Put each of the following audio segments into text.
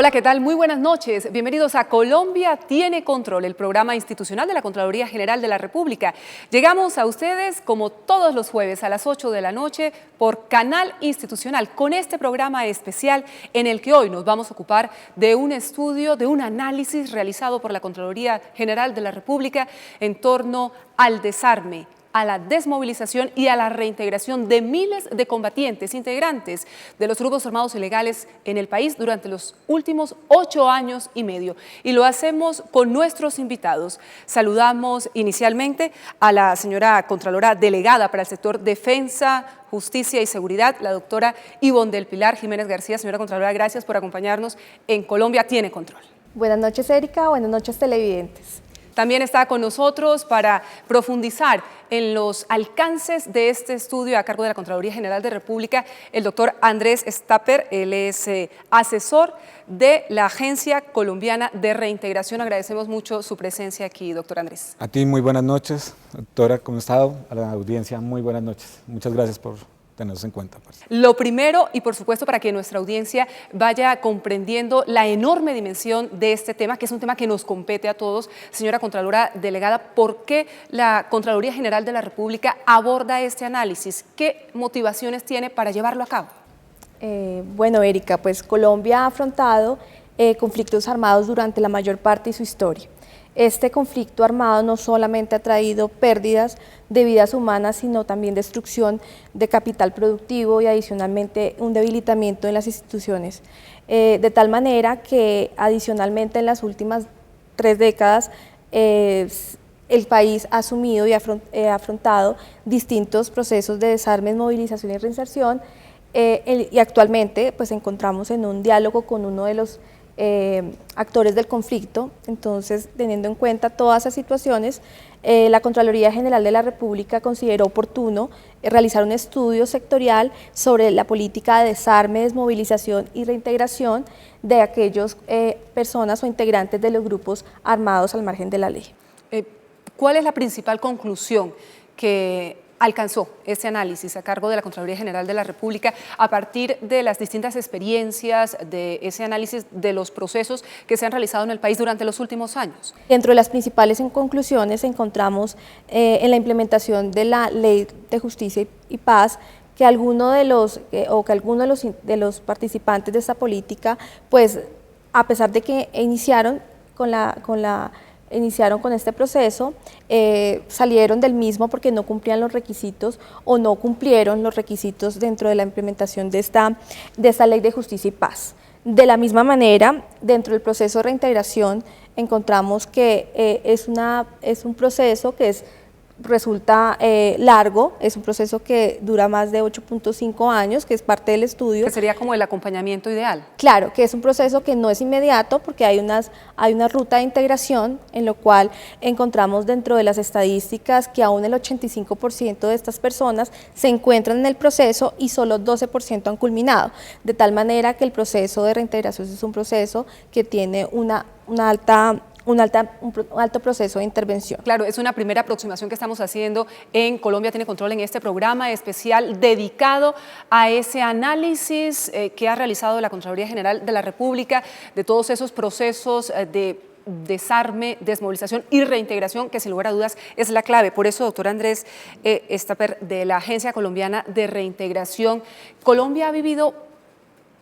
Hola, ¿qué tal? Muy buenas noches. Bienvenidos a Colombia Tiene Control, el programa institucional de la Contraloría General de la República. Llegamos a ustedes como todos los jueves a las 8 de la noche por Canal Institucional, con este programa especial en el que hoy nos vamos a ocupar de un estudio, de un análisis realizado por la Contraloría General de la República en torno al desarme, a la desmovilización y a la reintegración de miles de combatientes integrantes de los grupos armados ilegales en el país durante los últimos 8 años y medio. Y lo hacemos con nuestros invitados. Saludamos inicialmente a la señora Contralora Delegada para el sector Defensa, Justicia y Seguridad, la doctora Ivonne del Pilar Jiménez García. Señora Contralora, gracias por acompañarnos en Colombia Tiene Control. Buenas noches, Erika. Buenas noches, televidentes. También está con nosotros para profundizar en los alcances de este estudio a cargo de la Contraloría General de la República el doctor Andrés Stapper. Él es asesor de la Agencia Colombiana de Reintegración. Agradecemos mucho su presencia aquí, doctor Andrés. A ti muy buenas noches, doctora, ¿cómo ha estado? A la audiencia muy buenas noches. Muchas gracias por tenernos en cuenta. Lo primero, y por supuesto para que nuestra audiencia vaya comprendiendo la enorme dimensión de este tema, que es un tema que nos compete a todos, señora Contralora Delegada, ¿por qué la Contraloría General de la República aborda este análisis? ¿Qué motivaciones tiene para llevarlo a cabo? Bueno, Erika, pues Colombia ha afrontado conflictos armados durante la mayor parte de su historia. Este conflicto armado no solamente ha traído pérdidas de vidas humanas, sino también destrucción de capital productivo y adicionalmente un debilitamiento en las instituciones. De tal manera que adicionalmente en las últimas 3 décadas el país ha asumido y ha afrontado distintos procesos de desarme, movilización y reinserción y actualmente pues encontramos en un diálogo con uno de los actores del conflicto. Entonces, teniendo en cuenta todas esas situaciones, la Contraloría General de la República consideró oportuno realizar un estudio sectorial sobre la política de desarme, desmovilización y reintegración de aquellas personas o integrantes de los grupos armados al margen de la ley. ¿Cuál es la principal conclusión que alcanzó este análisis a cargo de la Contraloría General de la República a partir de las distintas experiencias, de ese análisis de los procesos que se han realizado en el país durante los últimos años? Dentro de las principales conclusiones encontramos en la implementación de la Ley de Justicia y Paz que algunos de los participantes de esta política, pues a pesar de que iniciaron con este proceso, salieron del mismo porque no cumplían los requisitos o no cumplieron los requisitos dentro de la implementación de esta Ley de Justicia y Paz. De la misma manera, dentro del proceso de reintegración encontramos que es un proceso que resulta largo, es un proceso que dura más de 8.5 años, que es parte del estudio. Que sería como el acompañamiento ideal. Claro, que es un proceso que no es inmediato porque hay una ruta de integración en lo cual encontramos dentro de las estadísticas que aún el 85% de estas personas se encuentran en el proceso y solo 12% han culminado, de tal manera que el proceso de reintegración es un proceso que tiene un alto proceso de intervención. Claro, es una primera aproximación que estamos haciendo en Colombia Tiene Control en este programa especial dedicado a ese análisis que ha realizado la Contraloría General de la República de todos esos procesos de desarme, desmovilización y reintegración, que sin lugar a dudas es la clave. Por eso, doctor Andrés Stapper, de la Agencia Colombiana de Reintegración, Colombia ha vivido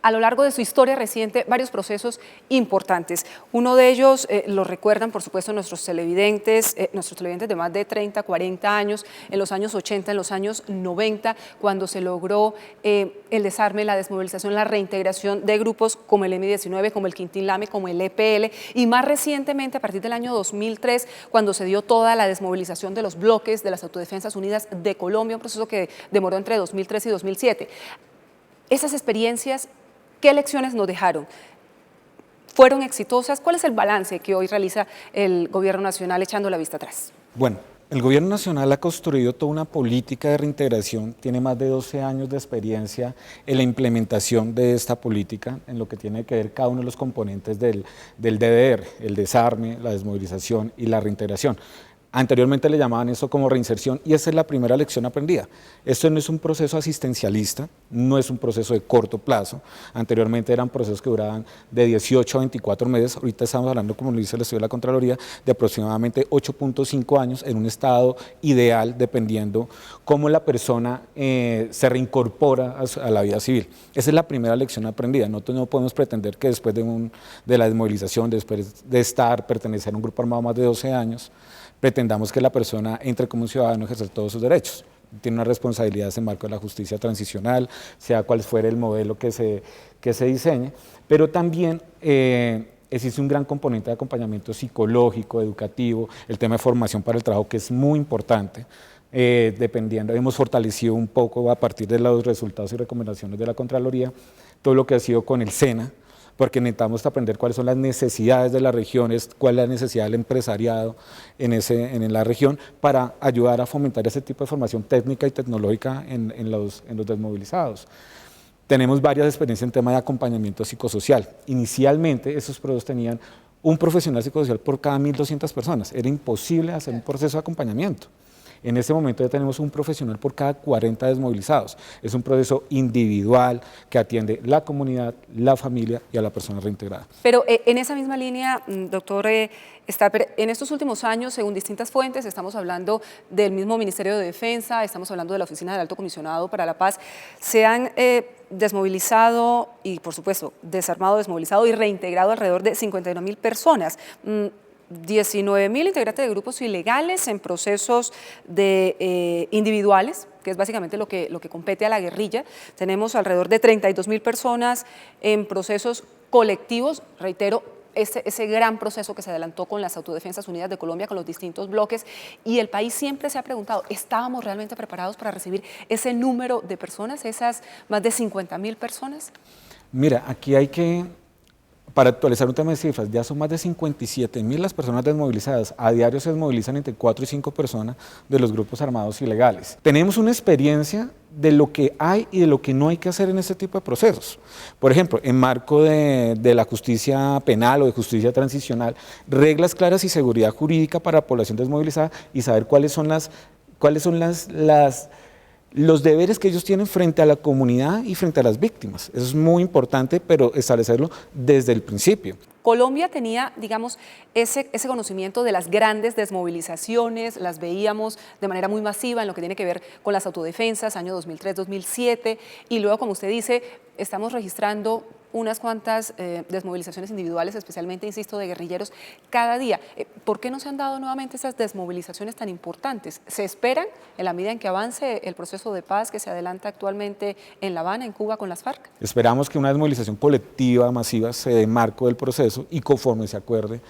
a lo largo de su historia reciente varios procesos importantes. Uno de ellos lo recuerdan, por supuesto, nuestros televidentes de más de 30, 40 años, en los años 80, en los años 90, cuando se logró el desarme, la desmovilización, la reintegración de grupos como el M-19, como el Quintín Lame, como el EPL, y más recientemente, a partir del año 2003, cuando se dio toda la desmovilización de los bloques de las Autodefensas Unidas de Colombia, un proceso que demoró entre 2003 y 2007. Esas experiencias, ¿qué lecciones nos dejaron? ¿Fueron exitosas? ¿Cuál es el balance que hoy realiza el Gobierno Nacional echando la vista atrás? Bueno, el Gobierno Nacional ha construido toda una política de reintegración, tiene más de 12 años de experiencia en la implementación de esta política, en lo que tiene que ver cada uno de los componentes del DDR, el desarme, la desmovilización y la reintegración. Anteriormente le llamaban eso como reinserción y esa es la primera lección aprendida. Esto no es un proceso asistencialista, no es un proceso de corto plazo. Anteriormente eran procesos que duraban de 18 a 24 meses, ahorita estamos hablando, como lo dice el estudio de la Contraloría, de aproximadamente 8.5 años en un estado ideal, dependiendo cómo la persona se reincorpora a la vida civil. Esa es la primera lección aprendida. Nosotros no podemos pretender que después de la desmovilización, después de pertenecer a un grupo armado más de 12 años, pretendamos que la persona entre como un ciudadano a ejercer todos sus derechos. Tiene una responsabilidad en el marco de la justicia transicional, sea cual fuera el modelo que se diseñe, pero también existe un gran componente de acompañamiento psicológico, educativo, el tema de formación para el trabajo, que es muy importante. Dependiendo, hemos fortalecido un poco a partir de los resultados y recomendaciones de la Contraloría, todo lo que ha sido con el SENA, porque necesitamos aprender cuáles son las necesidades de las regiones, cuál es la necesidad del empresariado en la región, para ayudar a fomentar ese tipo de formación técnica y tecnológica en los desmovilizados. Tenemos varias experiencias en tema de acompañamiento psicosocial. Inicialmente, esos procesos tenían un profesional psicosocial por cada 1.200 personas. Era imposible hacer un proceso de acompañamiento. En este momento ya tenemos un profesional por cada 40 desmovilizados. Es un proceso individual que atiende la comunidad, la familia y a la persona reintegrada. Pero en esa misma línea, doctor Stapper, en estos últimos años, según distintas fuentes, estamos hablando del mismo Ministerio de Defensa, estamos hablando de la Oficina del Alto Comisionado para la Paz, se han desmovilizado y, por supuesto, desarmado, desmovilizado y reintegrado alrededor de 51.000 personas. 19.000 integrantes de grupos ilegales en procesos individuales, que es básicamente lo que compete a la guerrilla. Tenemos alrededor de 32.000 personas en procesos colectivos, reitero, ese gran proceso que se adelantó con las Autodefensas Unidas de Colombia, con los distintos bloques, y el país siempre se ha preguntado, ¿estábamos realmente preparados para recibir ese número de personas, esas más de 50.000 personas? Mira, aquí hay que, para actualizar un tema de cifras, ya son más de 57.000 las personas desmovilizadas. A diario se desmovilizan entre 4 y 5 personas de los grupos armados ilegales. Tenemos una experiencia de lo que hay y de lo que no hay que hacer en este tipo de procesos. Por ejemplo, en marco de la justicia penal o de justicia transicional, reglas claras y seguridad jurídica para la población desmovilizada y saber cuáles son los deberes que ellos tienen frente a la comunidad y frente a las víctimas. Eso es muy importante, pero establecerlo desde el principio. Colombia tenía, digamos, ese conocimiento de las grandes desmovilizaciones, las veíamos de manera muy masiva en lo que tiene que ver con las autodefensas, año 2003-2007, y luego, como usted dice, estamos registrando unas cuantas desmovilizaciones individuales, especialmente, insisto, de guerrilleros cada día. ¿Por qué no se han dado nuevamente esas desmovilizaciones tan importantes? ¿Se esperan en la medida en que avance el proceso de paz que se adelanta actualmente en La Habana, en Cuba, con las FARC? Esperamos que una desmovilización colectiva, masiva, se dé marco del proceso y conforme se acuerde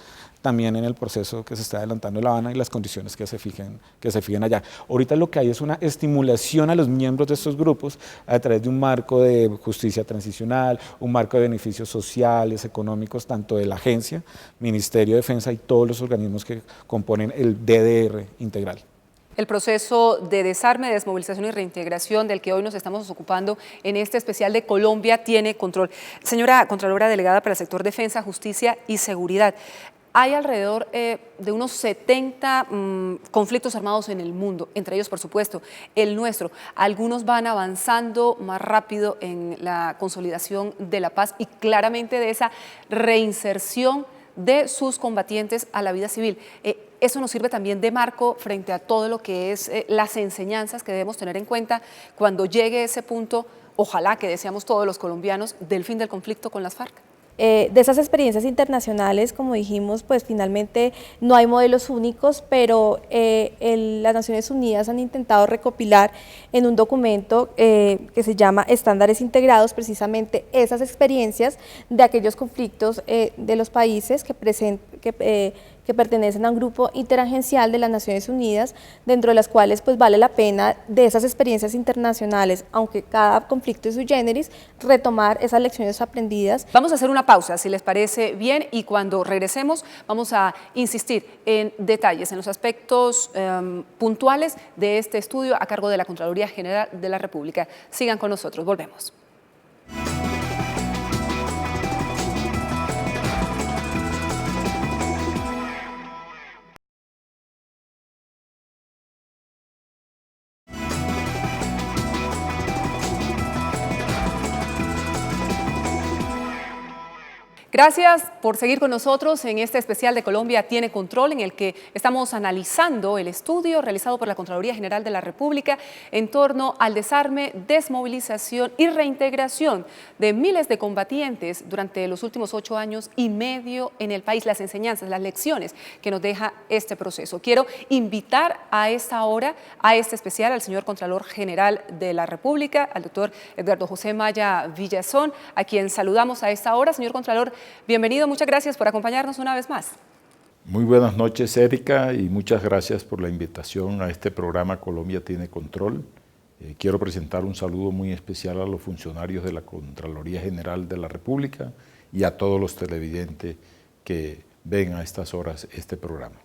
también en el proceso que se está adelantando en La Habana y las condiciones que se fijen allá. Ahorita lo que hay es una estimulación a los miembros de estos grupos a través de un marco de justicia transicional, un marco de beneficios sociales, económicos, tanto de la agencia, Ministerio de Defensa y todos los organismos que componen el DDR integral. El proceso de desarme, desmovilización y reintegración del que hoy nos estamos ocupando en este especial de Colombia tiene control. Señora Contralora Delegada para el sector Defensa, Justicia y Seguridad, hay alrededor de unos 70 conflictos armados en el mundo, entre ellos, por supuesto, el nuestro. Algunos van avanzando más rápido en la consolidación de la paz y claramente de esa reinserción de sus combatientes a la vida civil. Eso nos sirve también de marco frente a todo lo que es las enseñanzas que debemos tener en cuenta cuando llegue ese punto, ojalá que deseamos todos los colombianos, del fin del conflicto con las FARC. De esas experiencias internacionales, como dijimos, pues finalmente no hay modelos únicos, pero las Naciones Unidas han intentado recopilar en un documento que se llama Estándares Integrados, precisamente esas experiencias de aquellos conflictos de los países que pertenecen a un grupo interagencial de las Naciones Unidas, dentro de las cuales pues vale la pena de esas experiencias internacionales, aunque cada conflicto es sui generis, retomar esas lecciones aprendidas. Vamos a hacer una pausa, si les parece bien, y cuando regresemos vamos a insistir en detalles, en los aspectos puntuales de este estudio a cargo de la Contraloría General de la República. Sigan con nosotros, volvemos. Gracias por seguir con nosotros en este especial de Colombia Tiene Control, en el que estamos analizando el estudio realizado por la Contraloría General de la República en torno al desarme, desmovilización y reintegración de miles de combatientes durante los últimos 8 años y medio en el país, las enseñanzas, las lecciones que nos deja este proceso. Quiero invitar a esta hora, a este especial, al señor Contralor General de la República, al doctor Edgardo José Maya Villazón, a quien saludamos a esta hora. Señor Contralor, bienvenido, muchas gracias por acompañarnos una vez más. Muy buenas noches, Erika, y muchas gracias por la invitación a este programa Colombia Tiene Control. Quiero presentar un saludo muy especial a los funcionarios de la Contraloría General de la República y a todos los televidentes que ven a estas horas este programa.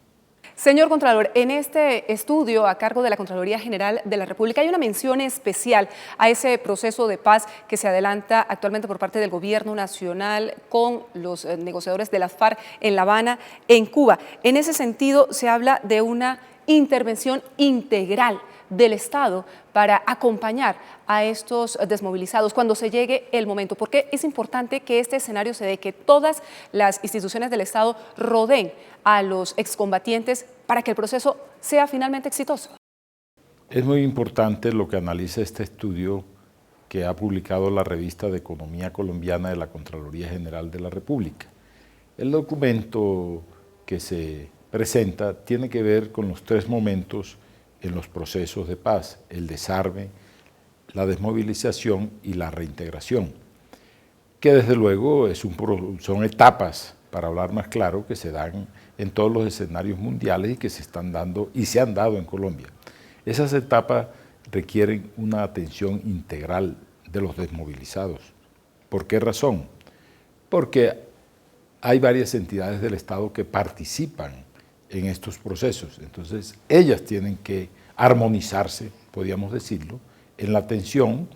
Señor Contralor, en este estudio a cargo de la Contraloría General de la República hay una mención especial a ese proceso de paz que se adelanta actualmente por parte del Gobierno Nacional con los negociadores de las FARC en La Habana, en Cuba. En ese sentido, se habla de una intervención integral del Estado para acompañar a estos desmovilizados cuando se llegue el momento. ¿Por qué es importante que este escenario se dé, que todas las instituciones del Estado rodeen a los excombatientes para que el proceso sea finalmente exitoso? Es muy importante lo que analiza este estudio que ha publicado la revista de Economía Colombiana de la Contraloría General de la República. El documento que se presenta tiene que ver con los 3 momentos en los procesos de paz: el desarme, la desmovilización y la reintegración, que desde luego son etapas, para hablar más claro, que se dan en todos los escenarios mundiales y que se están dando y se han dado en Colombia. Esas etapas requieren una atención integral de los desmovilizados. ¿Por qué razón? Porque hay varias entidades del Estado que participan en estos procesos. Entonces, ellas tienen que armonizarse, podríamos decirlo, en la atención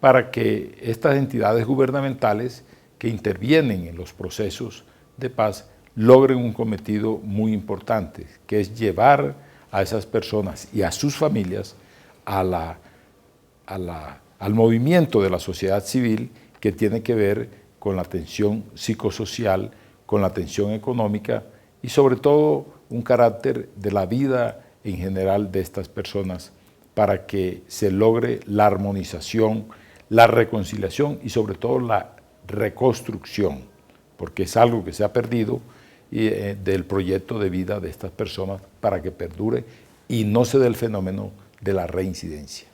para que estas entidades gubernamentales que intervienen en los procesos de paz logren un cometido muy importante, que es llevar a esas personas y a sus familias al movimiento de la sociedad civil que tiene que ver con la atención psicosocial, con la atención económica y sobre todo un carácter de la vida en general de estas personas para que se logre la armonización, la reconciliación y sobre todo la reconstrucción, porque es algo que se ha perdido del proyecto de vida de estas personas para que perdure y no se dé el fenómeno de la reincidencia.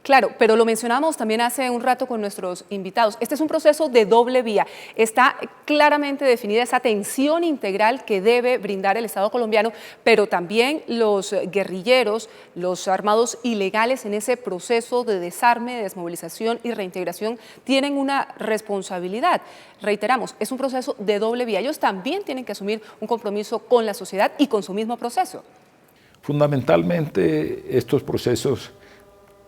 Claro, pero lo mencionamos también hace un rato con nuestros invitados. Este es un proceso de doble vía. Está claramente definida esa atención integral que debe brindar el Estado colombiano, pero también los guerrilleros, los armados ilegales en ese proceso de desarme, desmovilización y reintegración tienen una responsabilidad. Reiteramos, es un proceso de doble vía. Ellos también tienen que asumir un compromiso con la sociedad y con su mismo proceso. Fundamentalmente, estos procesos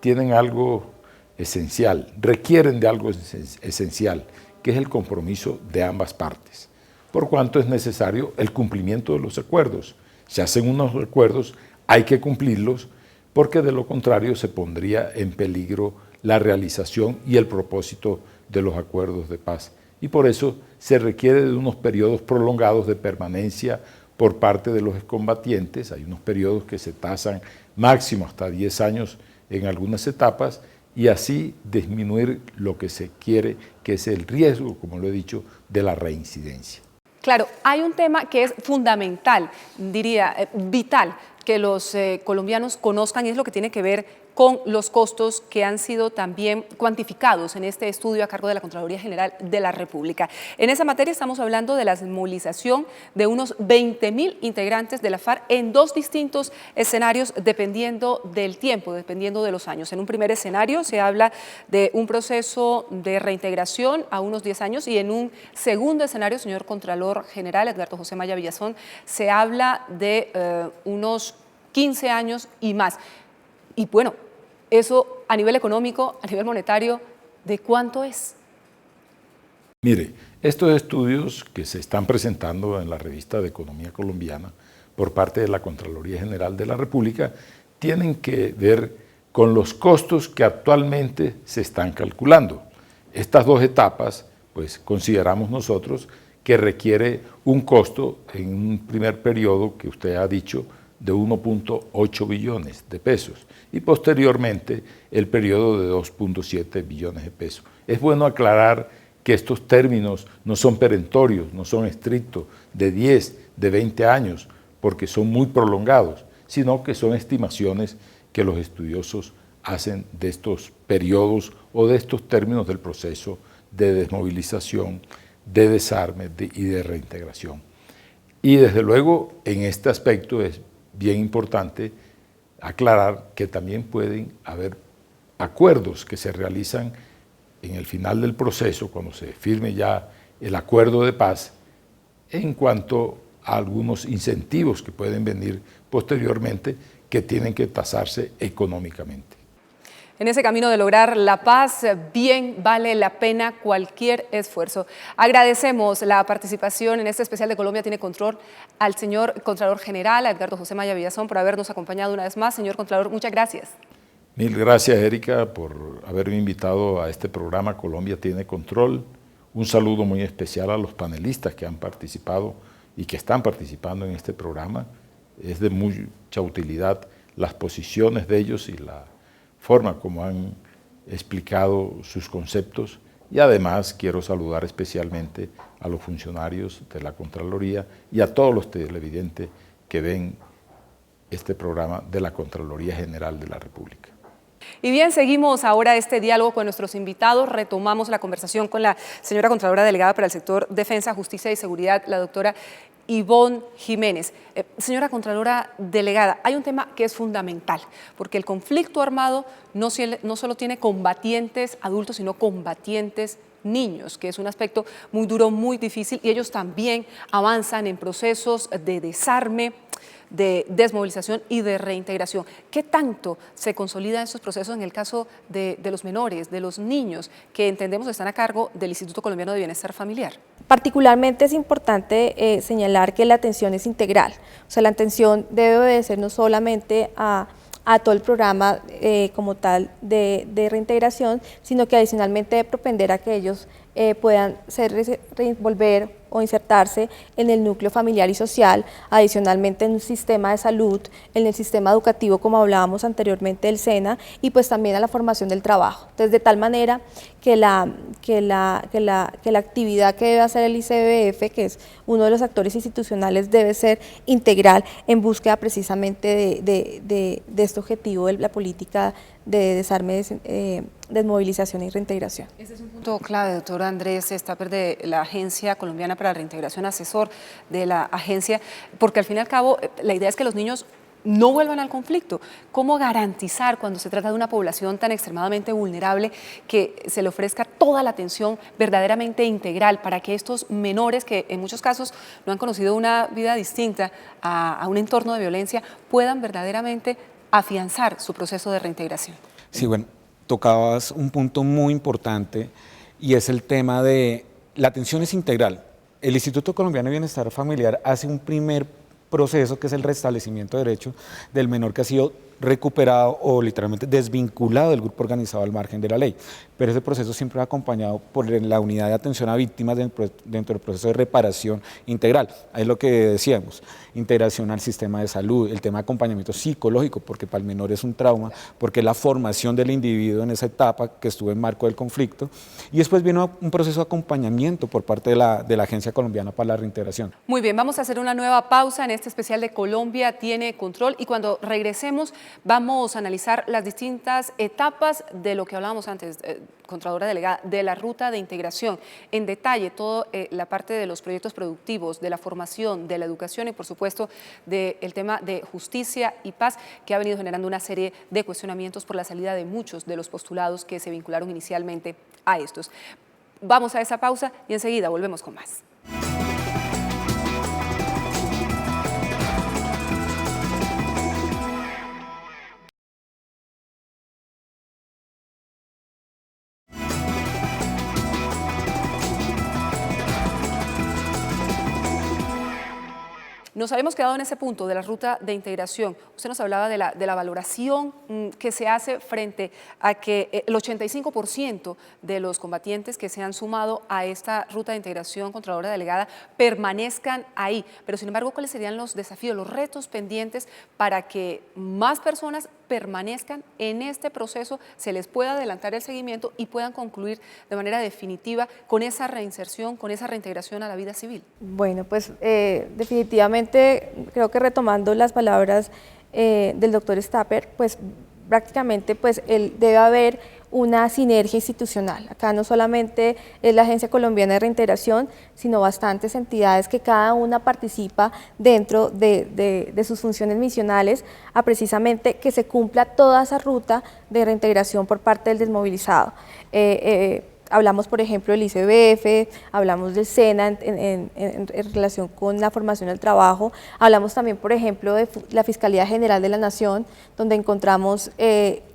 tienen algo esencial, requieren de algo esencial, que es el compromiso de ambas partes. Por cuanto es necesario el cumplimiento de los acuerdos. Se hacen unos acuerdos, hay que cumplirlos, porque de lo contrario se pondría en peligro la realización y el propósito de los acuerdos de paz. Y por eso se requiere de unos periodos prolongados de permanencia por parte de los excombatientes. Hay unos periodos que se tasan máximo hasta 10 años en algunas etapas, y así disminuir lo que se quiere, que es el riesgo, como lo he dicho, de la reincidencia. Claro, hay un tema que es fundamental, diría vital, que los colombianos conozcan, y es lo que tiene que ver con los costos que han sido también cuantificados en este estudio a cargo de la Contraloría General de la República. En esa materia estamos hablando de la movilización de unos 20.000 integrantes de la FARC en 2 distintos escenarios dependiendo del tiempo, dependiendo de los años. En un primer escenario se habla de un proceso de reintegración a unos 10 años y en un segundo escenario, señor Contralor General Edgardo José Maya Villazón, se habla de unos 15 años y más. Y bueno, eso a nivel económico, a nivel monetario, ¿de cuánto es? Mire, estos estudios que se están presentando en la revista de Economía Colombiana por parte de la Contraloría General de la República tienen que ver con los costos que actualmente se están calculando. Estas 2 etapas pues consideramos nosotros que requiere un costo en un primer periodo que usted ha dicho de 1.8 billones de pesos y posteriormente el periodo de 2.7 billones de pesos. Es bueno aclarar que estos términos no son perentorios, no son estrictos de 10, de 20 años, porque son muy prolongados, sino que son estimaciones que los estudiosos hacen de estos periodos o de estos términos del proceso de desmovilización, de desarme y de reintegración. Y desde luego en este aspecto es bien importante aclarar que también pueden haber acuerdos que se realizan en el final del proceso, cuando se firme ya el acuerdo de paz, en cuanto a algunos incentivos que pueden venir posteriormente que tienen que tasarse económicamente. En ese camino de lograr la paz, bien vale la pena cualquier esfuerzo. Agradecemos la participación en este especial de Colombia Tiene Control al señor Contralor General, a Edgardo José Maya Villazón, por habernos acompañado una vez más. Señor Contralor, muchas gracias. Mil gracias, Erika, por haberme invitado a este programa Colombia Tiene Control. Un saludo muy especial a los panelistas que han participado y que están participando en este programa. Es de mucha utilidad las posiciones de ellos y la forma como han explicado sus conceptos, y además quiero saludar especialmente a los funcionarios de la Contraloría y a todos los televidentes que ven este programa de la Contraloría General de la República. Y bien, seguimos ahora este diálogo con nuestros invitados. Retomamos la conversación con la señora Contralora Delegada para el sector Defensa, Justicia y Seguridad, la doctora Ivonne Jiménez. Señora Contralora Delegada, hay un tema que es fundamental, porque el conflicto armado no solo tiene combatientes adultos, sino combatientes niños, que es un aspecto muy duro, muy difícil, y ellos también avanzan en procesos de desarme, de desmovilización y de reintegración. ¿Qué tanto se consolidan estos procesos en el caso de los menores, de los niños, que entendemos están a cargo del Instituto Colombiano de Bienestar Familiar? Particularmente es importante señalar que la atención es integral, o sea, la atención debe obedecer no solamente a todo el programa como tal de reintegración, sino que adicionalmente debe propender a que ellos puedan volver o insertarse en el núcleo familiar y social, adicionalmente en un sistema de salud, en el sistema educativo, como hablábamos anteriormente del SENA, y pues también a la formación del trabajo. Entonces, de tal manera que la actividad que debe hacer el ICBF, que es uno de los actores institucionales, debe ser integral en búsqueda precisamente de este objetivo de la política de desarme, desmovilización y reintegración. Ese es un punto clave, doctor Andrés Stapper, de la Agencia Colombiana para la Reintegración, asesor de la agencia, porque al fin y al cabo la idea es que los niños no vuelvan al conflicto. ¿Cómo garantizar, cuando se trata de una población tan extremadamente vulnerable, que se le ofrezca toda la atención verdaderamente integral para que estos menores, que en muchos casos no han conocido una vida distinta a un entorno de violencia, puedan verdaderamente afianzar su proceso de reintegración? Sí, bueno, tocabas un punto muy importante y es el tema de la atención es integral. El Instituto Colombiano de Bienestar Familiar hace un primer proceso que es el restablecimiento de derechos del menor que ha sido recuperado o literalmente desvinculado del grupo organizado al margen de la ley. Pero ese proceso siempre va acompañado por la unidad de atención a víctimas dentro del proceso de reparación integral. Ahí es lo que decíamos, integración al sistema de salud, el tema de acompañamiento psicológico, porque para el menor es un trauma, porque es la formación del individuo en esa etapa que estuvo en marco del conflicto. Y después viene un proceso de acompañamiento por parte de la Agencia Colombiana para la Reintegración. Muy bien, vamos a hacer una nueva pausa en este especial de Colombia Tiene Control, y cuando regresemos vamos a analizar las distintas etapas de lo que hablábamos antes, Contralora Delegada, de la ruta de integración, en detalle toda la parte de los proyectos productivos, de la formación, de la educación y por supuesto del tema de justicia y paz, que ha venido generando una serie de cuestionamientos por la salida de muchos de los postulados que se vincularon inicialmente a estos. Vamos a esa pausa y enseguida volvemos con más. Nos habíamos quedado en ese punto de la ruta de integración. Usted nos hablaba de la valoración que se hace frente a que el 85% de los combatientes que se han sumado a esta ruta de integración Contralora Delegada permanezcan ahí. Pero sin embargo, ¿cuáles serían los desafíos, los retos pendientes para que más personas permanezcan en este proceso, se les pueda adelantar el seguimiento y puedan concluir de manera definitiva con esa reinserción, con esa reintegración a la vida civil? Bueno, pues definitivamente creo que retomando las palabras del doctor Stapper, pues prácticamente debe haber una sinergia institucional. Acá no solamente es la Agencia Colombiana de Reintegración, sino bastantes entidades que cada una participa dentro de sus funciones misionales a precisamente que se cumpla toda esa ruta de reintegración por parte del desmovilizado. Hablamos, por ejemplo, del ICBF, hablamos del SENA en relación con la formación al trabajo, hablamos también, por ejemplo, de la Fiscalía General de la Nación, donde encontramos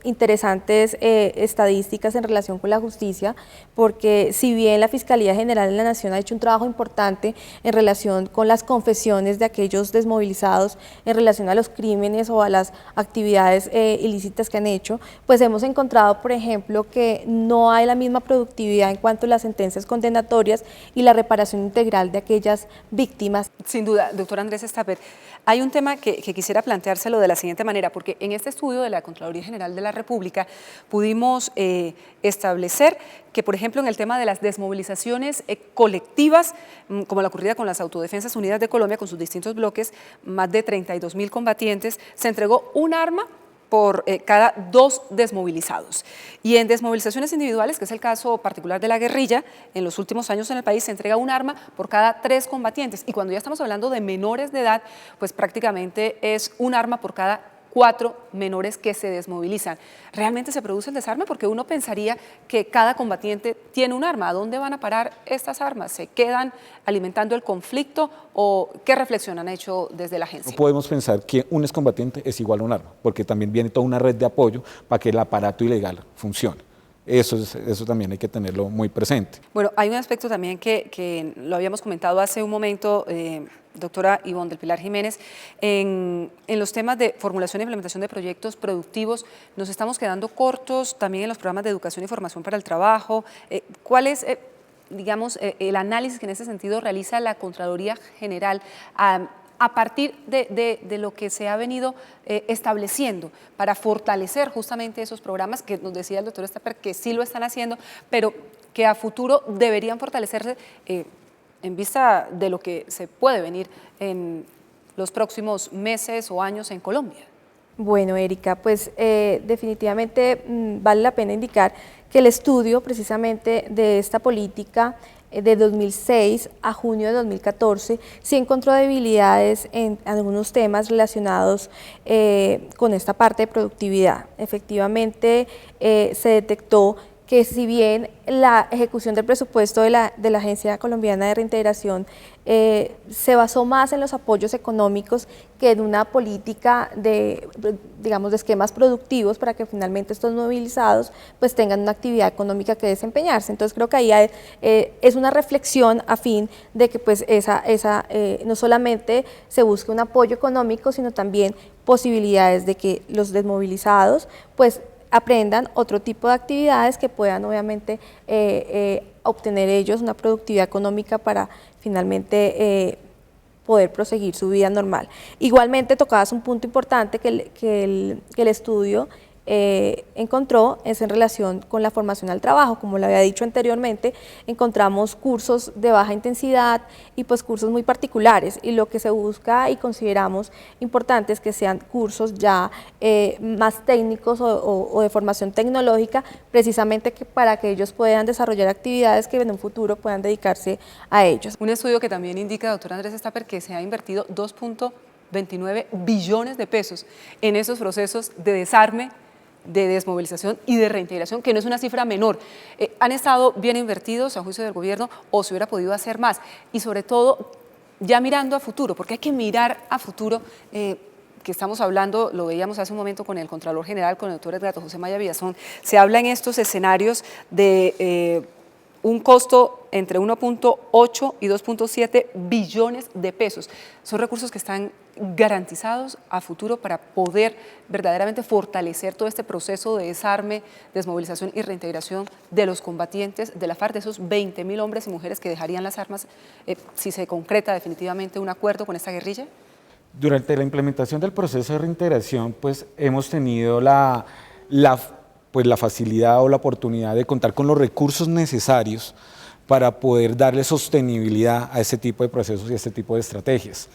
interesantes estadísticas en relación con la justicia, porque si bien la Fiscalía General de la Nación ha hecho un trabajo importante en relación con las confesiones de aquellos desmovilizados, en relación a los crímenes o a las actividades ilícitas que han hecho, pues hemos encontrado, por ejemplo, que no hay la misma productividad en cuanto a las sentencias condenatorias y la reparación integral de aquellas víctimas. Sin duda, doctor Andrés Stapper, hay un tema que quisiera planteárselo de la siguiente manera, porque en este estudio de la Contraloría General de la República pudimos establecer que, por ejemplo, en el tema de las desmovilizaciones colectivas, como la ocurrida con las Autodefensas Unidas de Colombia, con sus distintos bloques, más de 32.000 combatientes, se entregó un arma por cada 2 desmovilizados. Y en desmovilizaciones individuales, que es el caso particular de la guerrilla, en los últimos años en el país se entrega un arma por cada 3 combatientes. Y cuando ya estamos hablando de menores de edad, pues prácticamente es un arma por cada 4 menores que se desmovilizan. ¿Realmente se produce el desarme? Porque uno pensaría que cada combatiente tiene un arma. ¿A dónde van a parar estas armas? ¿Se quedan alimentando el conflicto o qué reflexión han hecho desde la agencia? No podemos pensar que un excombatiente es igual a un arma, porque también viene toda una red de apoyo para que el aparato ilegal funcione. Eso también hay que tenerlo muy presente. Bueno, hay un aspecto también que lo habíamos comentado hace un momento, doctora Ivonne del Pilar Jiménez, en los temas de formulación e implementación de proyectos productivos, nos estamos quedando cortos también en los programas de educación y formación para el trabajo. ¿Cuál es, digamos, el análisis que en ese sentido realiza la Contraloría General a partir de lo que se ha venido estableciendo para fortalecer justamente esos programas que nos decía el doctor Stapper que sí lo están haciendo, pero que a futuro deberían fortalecerse en vista de lo que se puede venir en los próximos meses o años en Colombia? Bueno, Erika, pues definitivamente vale la pena indicar que el estudio precisamente de esta política de 2006 a junio de 2014 sí encontró debilidades en algunos temas relacionados con esta parte de productividad. Efectivamente, se detectó que si bien la ejecución del presupuesto de la Agencia Colombiana de Reintegración se basó más en los apoyos económicos que en una política de esquemas productivos para que finalmente estos movilizados pues tengan una actividad económica que desempeñarse. Entonces creo que ahí es una reflexión a fin de que pues no solamente se busque un apoyo económico, sino también posibilidades de que los desmovilizados pues aprendan otro tipo de actividades que puedan obviamente obtener ellos una productividad económica para finalmente poder proseguir su vida normal. Igualmente tocabas un punto importante que el estudio encontró es en relación con la formación al trabajo. Como lo había dicho anteriormente, encontramos cursos de baja intensidad y pues cursos muy particulares, y lo que se busca y consideramos importante es que sean cursos ya más técnicos o de formación tecnológica, precisamente para que ellos puedan desarrollar actividades que en un futuro puedan dedicarse a ellos. Un estudio que también indica, doctor Andrés Stapper, que se ha invertido 2.29 billones de pesos en esos procesos de desarme, de desmovilización y de reintegración, que no es una cifra menor. ¿Han estado bien invertidos a juicio del gobierno o se hubiera podido hacer más? Y sobre todo, ya mirando a futuro, porque hay que mirar a futuro, que estamos hablando, lo veíamos hace un momento con el Contralor General, con el doctor Edgardo José Maya Villazón, se habla en estos escenarios de un costo entre 1.8 y 2.7 billones de pesos. Son recursos que están garantizados a futuro para poder verdaderamente fortalecer todo este proceso de desarme, desmovilización y reintegración de los combatientes de la FARC, de esos 20.000 hombres y mujeres que dejarían las armas si se concreta definitivamente un acuerdo con esta guerrilla. Durante la implementación del proceso de reintegración, pues hemos tenido pues, la facilidad o la oportunidad de contar con los recursos necesarios para poder darle sostenibilidad a este tipo de procesos y a este tipo de estrategias.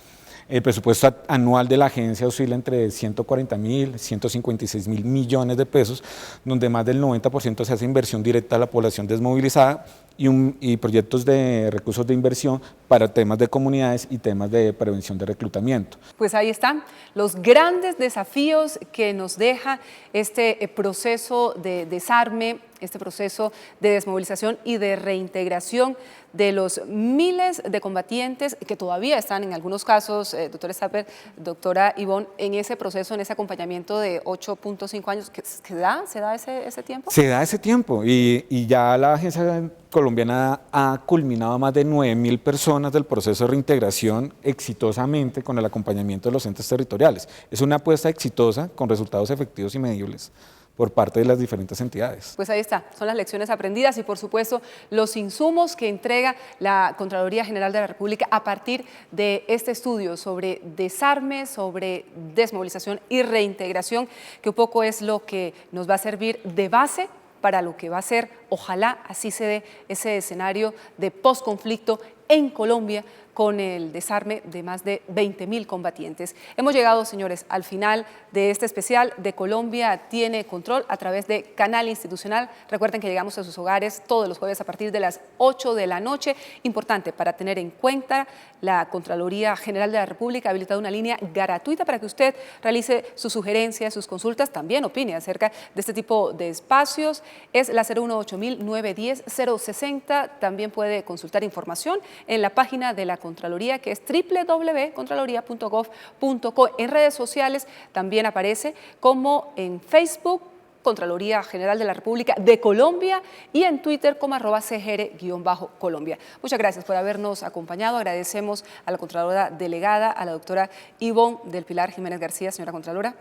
El presupuesto anual de la agencia oscila entre 140.000 y 156.000 millones de pesos, donde más del 90% se hace inversión directa a la población desmovilizada y proyectos de recursos de inversión para temas de comunidades y temas de prevención de reclutamiento. Pues ahí están los grandes desafíos que nos deja este proceso de desarme, este proceso de desmovilización y de reintegración de los miles de combatientes que todavía están en algunos casos, doctor Stapper, doctora Ivonne, en ese proceso, en ese acompañamiento de 8.5 años. ¿Se da ese tiempo? Se da ese tiempo y ya la agencia colombiana ha culminado más de 9.000 personas del proceso de reintegración exitosamente con el acompañamiento de los entes territoriales. Es una apuesta exitosa con resultados efectivos y medibles por parte de las diferentes entidades. Pues ahí está, son las lecciones aprendidas y por supuesto los insumos que entrega la Contraloría General de la República a partir de este estudio sobre desarme, sobre desmovilización y reintegración, que un poco es lo que nos va a servir de base para lo que va a ser, ojalá así se dé ese escenario de posconflicto en Colombia con el desarme de más de 20.000 combatientes. Hemos llegado, señores, al final de este especial de Colombia Tiene Control a través de Canal Institucional. Recuerden que llegamos a sus hogares todos los jueves a partir de las 8 de la noche. Importante para tener en cuenta, la Contraloría General de la República ha habilitado una línea gratuita para que usted realice sus sugerencias, sus consultas, también opine acerca de este tipo de espacios. Es la 018-910-060. También puede consultar información en la página de la Contraloría, que es www.contraloría.gov.co. En redes sociales también aparece como en Facebook, Contraloría General de la República de Colombia, y en Twitter como @cgr_Colombia. Muchas gracias por habernos acompañado. Agradecemos a la Contralora Delegada, a la doctora Ivonne del Pilar Jiménez García. Señora Contralora.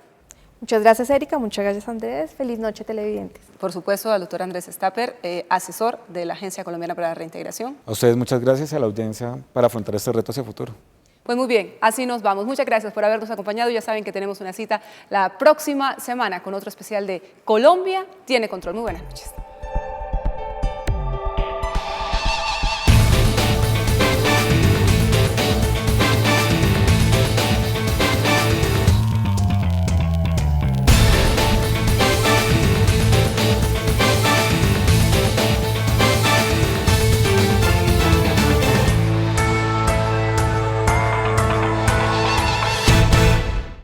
Muchas gracias, Erika. Muchas gracias, Andrés. Feliz noche, televidentes. Por supuesto, al doctor Andrés Stapper, asesor de la Agencia Colombiana para la Reintegración. A ustedes muchas gracias y a la audiencia para afrontar este reto hacia el futuro. Pues muy bien, así nos vamos. Muchas gracias por habernos acompañado. Ya saben que tenemos una cita la próxima semana con otro especial de Colombia Tiene Control. Muy buenas noches.